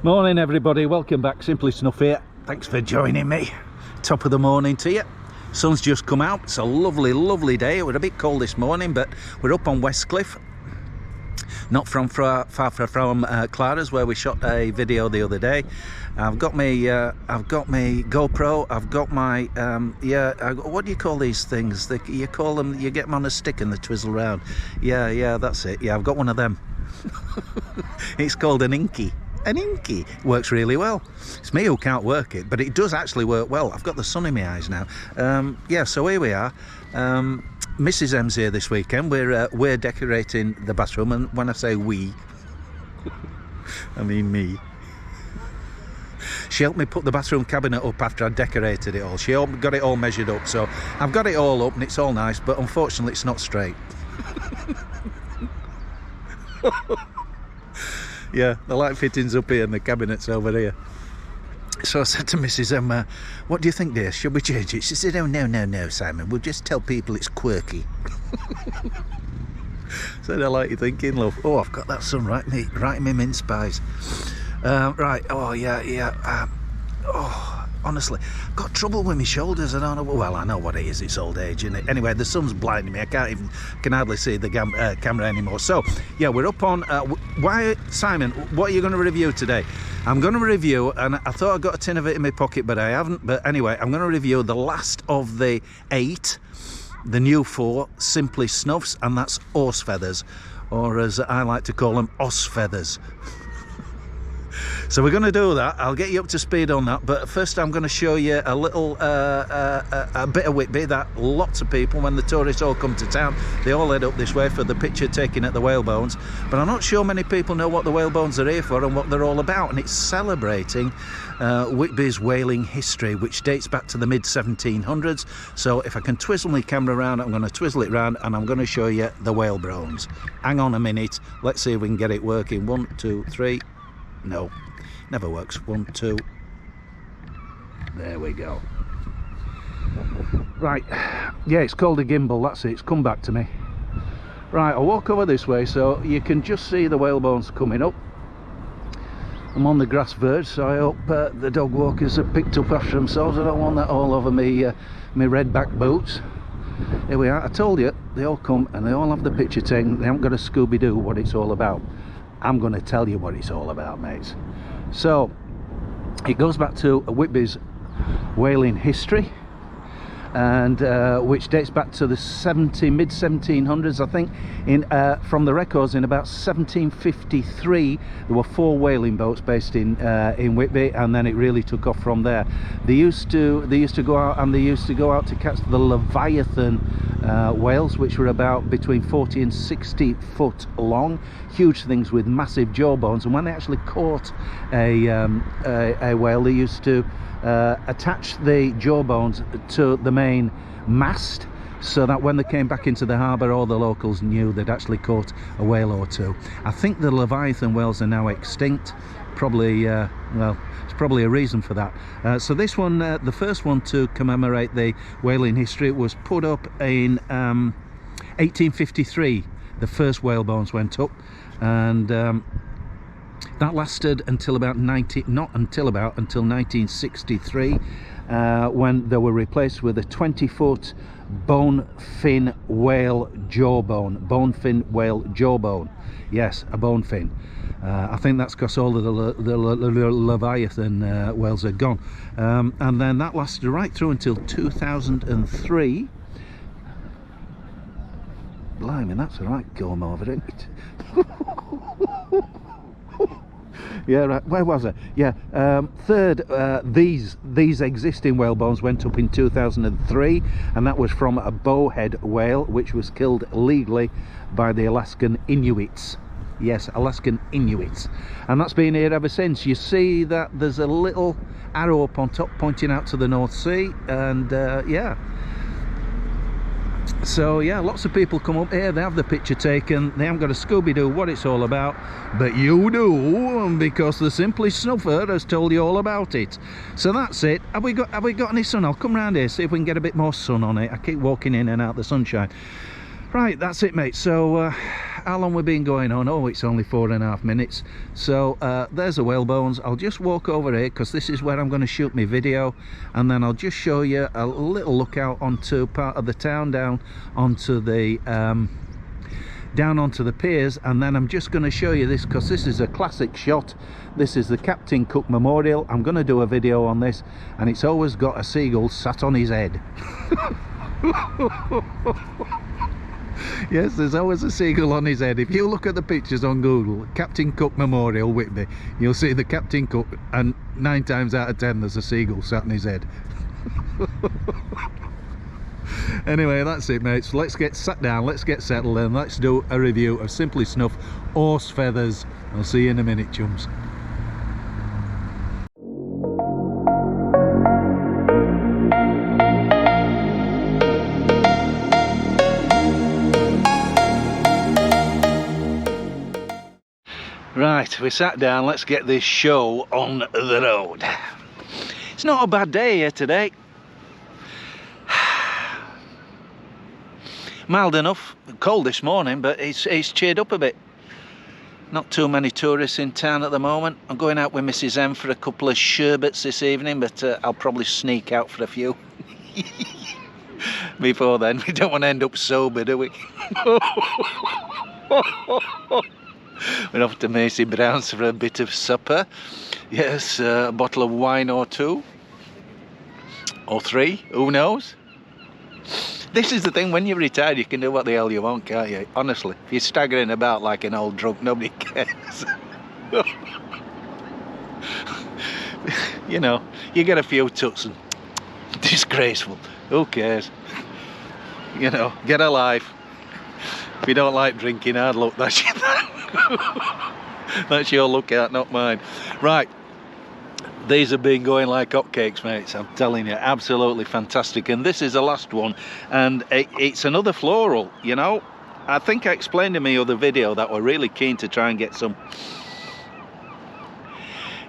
Morning everybody, welcome back. Simply Snuff here. Thanks for joining me. Top of the morning to you. Sun's just come out. It's a lovely day. It was a bit cold this morning, but we're up on Westcliff, not from far from Clara's, where we shot a video the other day. I've got my GoPro. I've got my what do you call these things? You call them, you get them on a stick and they twizzle round. Yeah, that's it. Yeah, I've got one of them. It's called an Inky. An Inky. Works really well. It's me who can't work it, but it does actually work well. I've got the sun in my eyes now. Yeah, so here we are. Mrs. M's here this weekend. We're decorating the bathroom, and when I say we, I mean me. She helped me put the bathroom cabinet up after I decorated it all. She got it all measured up, so I've got it all up and it's all nice, but unfortunately it's not straight. Yeah, the light fittings up here and the cabinets over here. So I said to Mrs. M, what do you think, dear? Should we change it? She said, oh, no, Simon. We'll just tell people it's quirky. Said, I like your thinking, love. Oh, I've got that sun right in my mince pies. Right, oh, yeah. Oh, honestly, I've got trouble with my shoulders. I don't know. Well, I know what it is. It's old age, isn't it? Anyway, the sun's blinding me. I can hardly see the camera anymore. So, yeah, we're up on. Simon, what are you going to review today? I'm going to review, and I thought I got a tin of it in my pocket, but I haven't. But anyway, I'm going to review the last of the 8, the new 4 Simply Snuffs, and that's horse feathers, or as I like to call them, os feathers. So we're going to do that. I'll get you up to speed on that, but first I'm going to show you a little a bit of Whitby that lots of people, when the tourists all come to town, they all head up this way for the picture taken at the whalebones. But I'm not sure many people know what the whalebones are here for and what they're all about, and it's celebrating Whitby's whaling history, which dates back to the mid-1700s. So if I can twizzle my camera around, I'm going to twizzle it around and I'm going to show you the whalebones. Hang on a minute, let's see if we can get it working. 1, 2, 3. No, never works. 1, 2. There we go. Right, yeah, it's called a gimbal. That's it. It's come back to me. Right, I'll walk over this way so you can just see the whalebones coming up. I'm on the grass verge, so I hope the dog walkers are picked up after themselves. I don't want that all over me red back boots. Here we are. I told you, they all come and they all have the picture taken. They haven't got a Scooby-Doo what it's all about. I'm going to tell you what it's all about, mates. So it goes back to Whitby's whaling history, and which dates back to the mid-1700s, I think. From the records, in about 1753 there were 4 whaling boats based in Whitby, and then it really took off from there. They used to go out to catch the Leviathan whales, which were about between 40 and 60 foot long, huge things with massive jaw bones. And when they actually caught a whale, they used to attach the jaw bones to the main mast, so that when they came back into the harbour, all the locals knew they'd actually caught a whale or two. I think the Leviathan whales are now extinct. Probably, well, it's probably a reason for that. So this one, the first one to commemorate the whaling history, was put up in 1853. The first whalebones went up, and that lasted until about until 1963, when they were replaced with a 20-foot bone fin whale jawbone. Bone fin whale jawbone. Yes, a bone fin. I think that's because all of the Leviathan whales are gone. And then that lasted right through until 2003. Blimey, that's a right comb over, isn't it? Yeah, right. Where was I? Yeah, third, these existing whalebones went up in 2003, and that was from a bowhead whale, which was killed illegally by the Alaskan Inuits. Yes, Alaskan Inuits, and that's been here ever since. You see that there's a little arrow up on top pointing out to the North Sea, and yeah. So yeah, lots of people come up here, they have the picture taken, they haven't got a Scooby-Doo what it's all about, but you do, because the Simply Snuffer has told you all about it. So that's it. Have we got any sun? I'll come round here, see if we can get a bit more sun on it. I keep walking in and out the sunshine. Right, that's it, mate. So how long we've been going on? Oh, it's only 4.5 minutes. So there's the whalebones. I'll just walk over here because this is where I'm going to shoot my video, and then I'll just show you a little look out onto part of the town, down onto the piers, and then I'm just going to show you this because this is a classic shot. This is the Captain Cook Memorial. I'm going to do a video on this, and it's always got a seagull sat on his head. Yes, there's always a seagull on his head. If you look at the pictures on Google, Captain Cook Memorial, Whitby, you'll see the Captain Cook, and 9 times out of 10 there's a seagull sat on his head. Anyway, that's it, mates. Let's get sat down, let's get settled, and let's do a review of Simply Snuff horse feathers. I'll see you in a minute, chums. Right, we sat down, let's get this show on the road. It's not a bad day here today. Mild enough, cold this morning, but it's cheered up a bit. Not too many tourists in town at the moment. I'm going out with Mrs. M for a couple of sherbets this evening, but I'll probably sneak out for a few. Before then, we don't want to end up sober, do we? We're off to Macy Brown's for a bit of supper. Yes, a bottle of wine or 2. Or 3, who knows? This is the thing, when you're retired you can do what the hell you want, can't you? Honestly, if you're staggering about like an old drunk, nobody cares. You know, you get a few tuts and disgraceful, who cares? You know, get a life. If you don't like drinking, hard luck, that's your lookout, not mine. Right, these have been going like hotcakes, mates, I'm telling you, absolutely fantastic. And this is the last one, and it's another floral, you know. I think I explained in my other video that we're really keen to try and get some,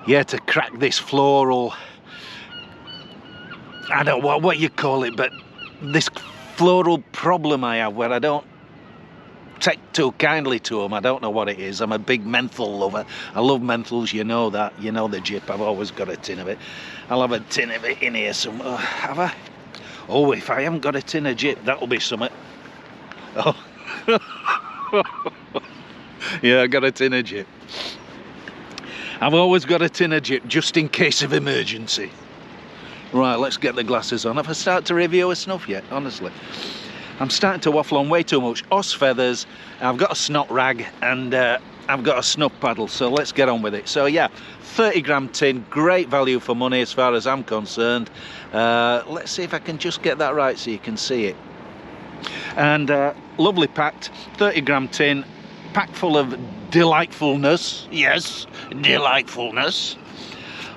yeah, to crack this floral, I don't know what you call it, but this floral problem I have where I don't take too kindly to them. I don't know what it is. I'm a big menthol lover. I love menthols, you know that. You know the jip. I've always got a tin of it. I'll have a tin of it in here somewhere. Have I? Oh, if I haven't got a tin of jip, that'll be something. Oh. Yeah, I got a tin of jip. I've always got a tin of jip just in case of emergency. Right, let's get the glasses on. Have I started to review a snuff yet? Honestly, I'm starting to waffle on way too much. Horse feathers, I've got a snot rag, and I've got a snuff paddle, so let's get on with it. So yeah, 30-gram tin, great value for money as far as I'm concerned. Let's see if I can just get that right so you can see it. And lovely packed, 30-gram tin, packed full of delightfulness. Yes, delightfulness.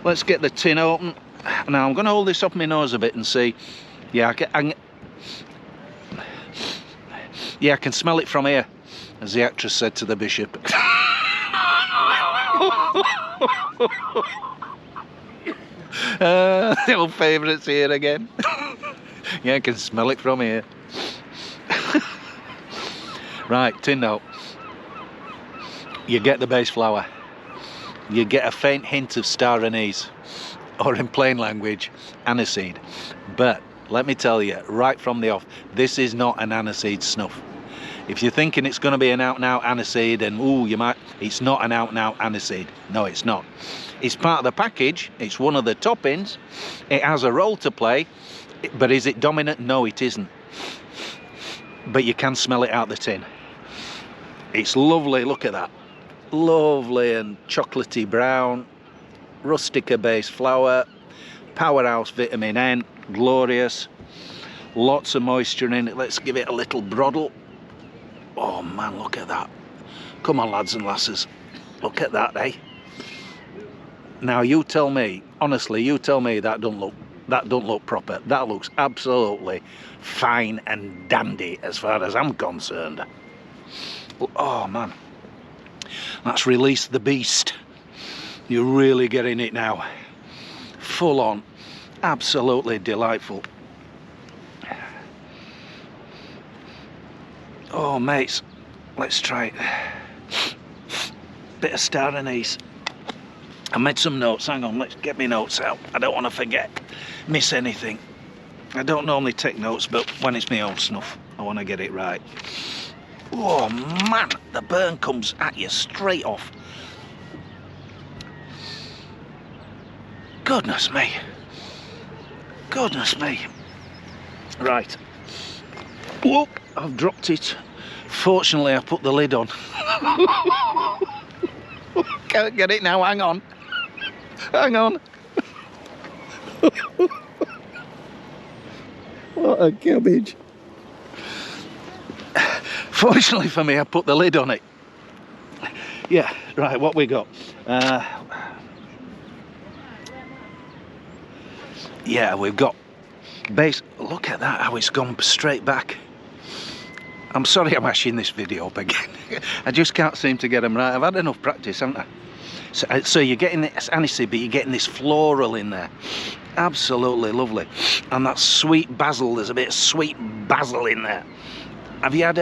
Let's get the tin open. Now I'm going to hold this up my nose a bit and see. Yeah, I can smell it from here, as the actress said to the bishop. The old favourites here again. Yeah, I can smell it from here. Right, tin note. You get the base flower. You get a faint hint of star anise, or in plain language, aniseed. But let me tell you, right from the off, this is not an aniseed snuff. If you're thinking it's going to be an out-and-out aniseed, and ooh, you might, it's not an out-and-out aniseed. No, it's not. It's part of the package. It's one of the toppings. It has a role to play, but is it dominant? No, it isn't. But you can smell it out the tin. It's lovely. Look at that. Lovely and chocolatey brown, rustica base flower, powerhouse vitamin N, glorious. Lots of moisture in it. Let's give it a little broddle. Oh man, look at that. Come on, lads and lasses, look at that, eh? Now you tell me, honestly, you tell me that don't look proper. That looks absolutely fine and dandy as far as I'm concerned. Oh man, let's release the beast. You're really getting it now. Full on, absolutely delightful. Oh mates, Let's try it. Bit of star anise. I made some notes. Hang on, let's get my notes out. I don't want to forget, miss anything. I don't normally take notes, but when it's my own snuff, I want to get it right. Oh man, the burn comes at you straight off. Goodness me. Goodness me. Right. Whoop, I've dropped it. Fortunately, I put the lid on. Can't get it now, hang on. Hang on. What a cabbage. Fortunately for me, I put the lid on it. Yeah, right, what we got? Yeah, we've got base. Look at that, how it's gone straight back. I'm sorry I'm ashing this video up again. I just can't seem to get them right. I've had enough practice, haven't I? So you're getting this aniseed, but you're getting this floral in there. Absolutely lovely. And that sweet basil, there's a bit of sweet basil in there. Have you had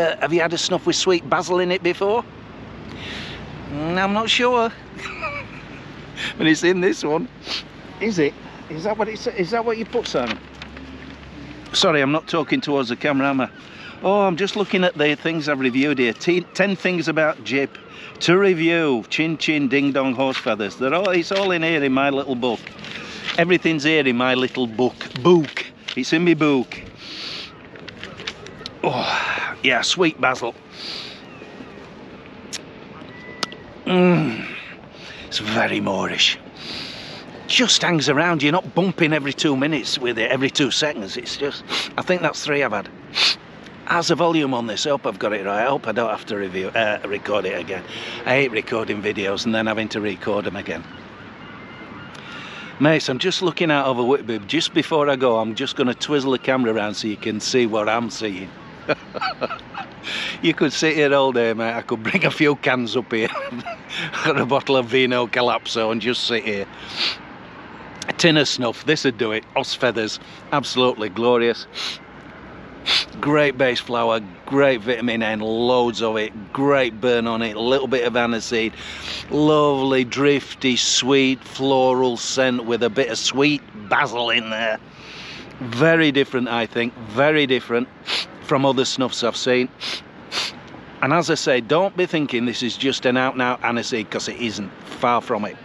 a snuff with sweet basil in it before? I'm not sure. But it's in this one. Is it? Is that what it's? Is that what you put, Simon? Sorry, I'm not talking towards the camera, am I? Oh, I'm just looking at the things I've reviewed here. 10 things about jib to review. Chin chin ding dong horse feathers. It's all in here in my little book. Everything's here in my little book. It's in my book. Oh, yeah, sweet basil. It's very Moorish. Just hangs around. You're not bumping every 2 minutes with it, every 2 seconds. It's just, I think that's 3 I've had. How's the volume on this? I hope I've got it right. I hope I don't have to record it again. I hate recording videos and then having to record them again. Mates, I'm just looking out over Whitby. Just before I go, I'm just going to twizzle the camera around so you can see what I'm seeing. You could sit here all day, mate. I could bring a few cans up here and a bottle of Vino Calapso and just sit here. A tin of snuff, this would do it. Os feathers, absolutely glorious. Great base flower, great vitamin N, loads of it, great burn on it, a little bit of aniseed, lovely drifty sweet floral scent with a bit of sweet basil in there. Very different, I think, very different from other snuffs I've seen. And as I say, don't be thinking this is just an out and out aniseed, because it isn't, far from it.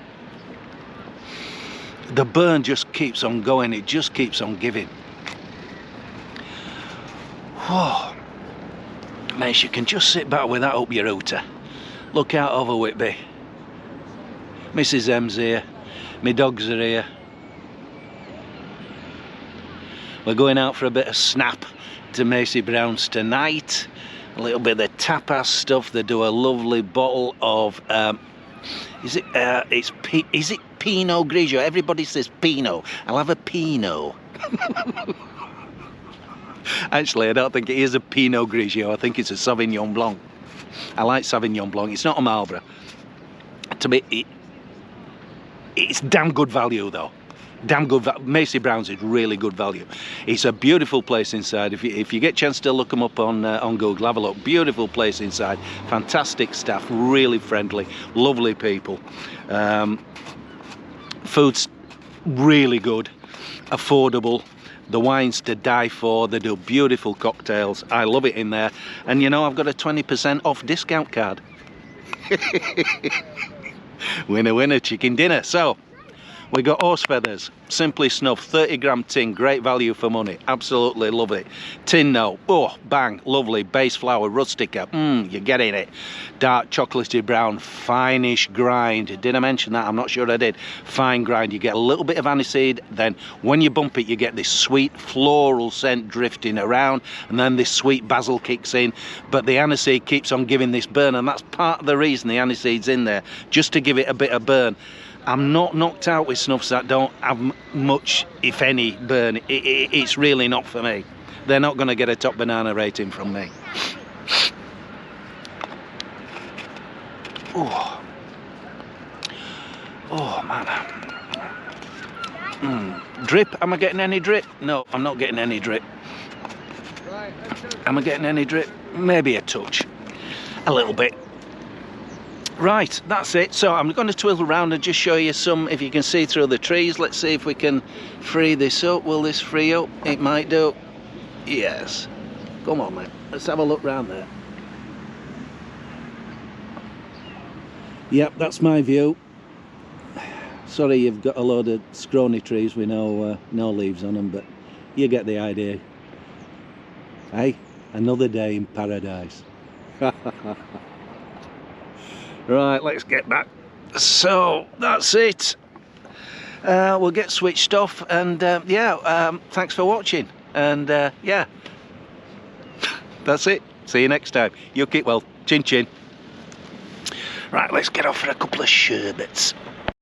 The burn just keeps on going, it just keeps on giving. Oh, mate, you can just sit back with that up your hooter. Look out over Whitby. Mrs. M's here, my dogs are here. We're going out for a bit of snap to Macy Brown's tonight. A little bit of the tapas stuff. They do a lovely bottle of, is it Pinot Grigio? Everybody says Pinot. I'll have a Pinot. Actually, I don't think it is a Pinot Grigio. I think it's a Sauvignon Blanc. I like Sauvignon Blanc. It's not a Marlborough. To me, it's damn good value though. Damn good. Macy Brown's is really good value. It's a beautiful place inside. If you get a chance to look them up on Google, have a look. Beautiful place inside. Fantastic staff. Really friendly. Lovely people. Food's really good. Affordable. The wine's to die for. They do beautiful cocktails. I love it in there. And you know, I've got a 20% off discount card. Winner, winner, chicken dinner. So, we got horse feathers, Simply Snuff, 30 gram tin, great value for money, absolutely love it. Tin no, oh, bang, lovely, base flower, rustica, you're getting it. Dark chocolatey brown, finish grind, did I mention that? I'm not sure I did. Fine grind, you get a little bit of aniseed, then when you bump it, you get this sweet floral scent drifting around, and then this sweet basil kicks in, but the aniseed keeps on giving this burn, and that's part of the reason the aniseed's in there, just to give it a bit of burn. I'm not knocked out with snuffs that don't have much, if any, burn. It's really not for me. They're not going to get a top banana rating from me. Oh, oh man. Drip, am I getting any drip? No, I'm not getting any drip. Am I getting any drip? Maybe a touch. a little bit. Right, that's it. So I'm going to twiddle around and just show you some, if you can see through the trees. Let's see if we can free this up. Will this free up? It might do. Yes. Come on, mate. Let's have a look round there. Yep, that's my view. Sorry you've got a load of scrawny trees with no leaves on them, but you get the idea. Hey, another day in paradise. Right, let's get back. So that's it. We'll get switched off, and yeah, thanks for watching, and yeah, that's it. See you next time. You keep well. Chin chin. Right, let's get off for a couple of sherbets.